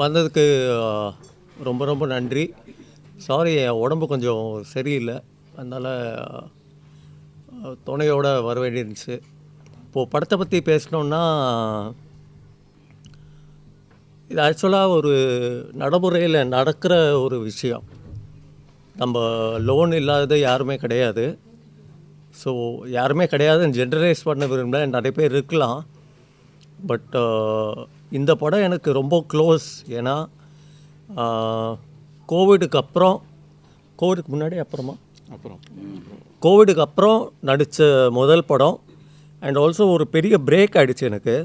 வந்ததுக்கு ரொம்ப ரொம்ப நன்றி. சாரி, என் உடம்பு கொஞ்சம் சரியில்லை, அதனால் துணையோடு வர வேண்டியிருந்துச்சு. இப்போது படத்தை பற்றி பேசணுன்னா, இது ஆக்சுவலாக ஒரு நடைமுறையில் நடக்கிற ஒரு விஷயம். நம்ம லோன் இல்லாதது யாருமே கிடையாது. ஸோ யாருமே கிடையாதுன்னு ஜென்ரலைஸ் பண்ண விரும்பல, நிறைய பேர் இருக்கலாம். பட் இந்த படம் எனக்கு ரொம்ப க்ளோஸ். ஏன்னா கோவிடுக்கு அப்புறம், கோவிடுக்கு முன்னாடி கோவிடுக்கு அப்புறம் நடித்த முதல் படம். அண்ட் ஆல்சோ ஒரு பெரிய பிரேக் ஆகிடுச்சு எனக்கு.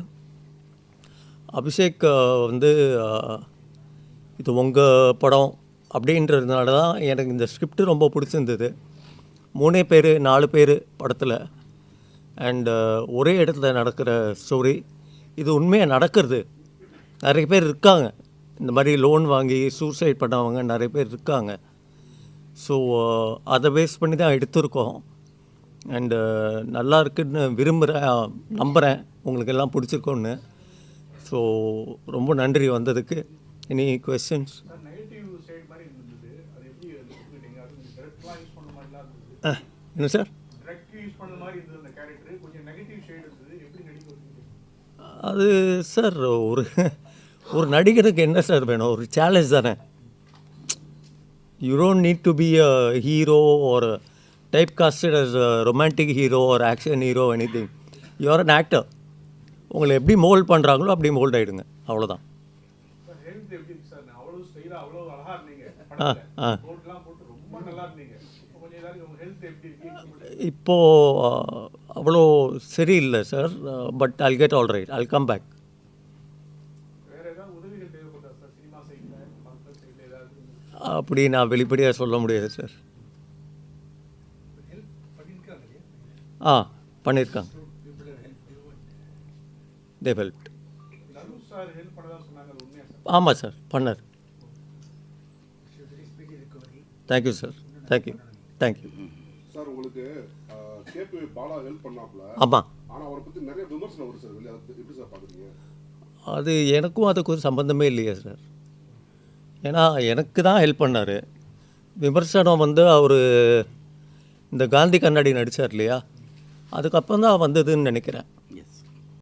அபிஷேக் வந்து இது உங்கள் படம் அப்படின்றதுனால தான் எனக்கு இந்த ஸ்கிரிப்ட் ரொம்ப பிடிச்சிருந்தது. 3 பேர் 4 பேர் படத்தில், அண்டு ஒரே இடத்துல நடக்கிற ஸ்டோரி. இது உண்மையாக நடக்கிறது. நிறைய பேர் இருக்காங்க, இந்த மாதிரி லோன் வாங்கி சூசைட் பண்ணவங்க நிறைய பேர் இருக்காங்க. ஸோ அதை பேஸ் பண்ணி தான் எடுத்திருக்கோம். அண்டு நல்லா இருக்குன்னு நம்புகிறேன் உங்களுக்கு எல்லாம் பிடிச்சிருக்கோன்னு. ஸோ ரொம்ப நன்றி வந்ததுக்கு. Any questions? என்ன சார்? அது சார் ஒரு நடிகருக்கு என்ன சார் வேணும்? ஒரு சேலஞ்ச் தானே. You don't need to be a hero ஒரு type casted as a romantic hero ஒரு action hero anything. You are an actor. உங்களை எப்படி மோல்ட் பண்ணுறாங்களோ அப்படி மோல்ட் ஆகிடுங்க, அவ்வளோதான். இப்போது அவ்வளோ சரியில்லை sir. But I'll get all right. I'll come back. அப்படி நான் வெளிப்படையாக சொல்ல முடியாது சார். பண்ணியிருக்காங்க. They helped. ஆமாம் சார், பண்ணார். Thank you sir. தேங்க்யூ. சார், உங்களுக்கு கேபி பாலா ஹெல்ப் பண்ணாப்ல. ஆமாம். ஆனால் அவரை பற்றி நிறைய விமர்சனம் வருது சார். வெளியே எப்படி சார் பார்க்குறீங்க? அது எனக்கும் அதுக்கு ஒரு சம்பந்தமே இல்லையா சார். ஏன்னா எனக்கு தான் ஹெல்ப் பண்ணார். விமர்சனம் வந்து அவர் இந்த காந்தி கண்ணாடி நடித்தார் இல்லையா, அதுக்கப்புறம் தான் வந்ததுன்னு நினைக்கிறேன்.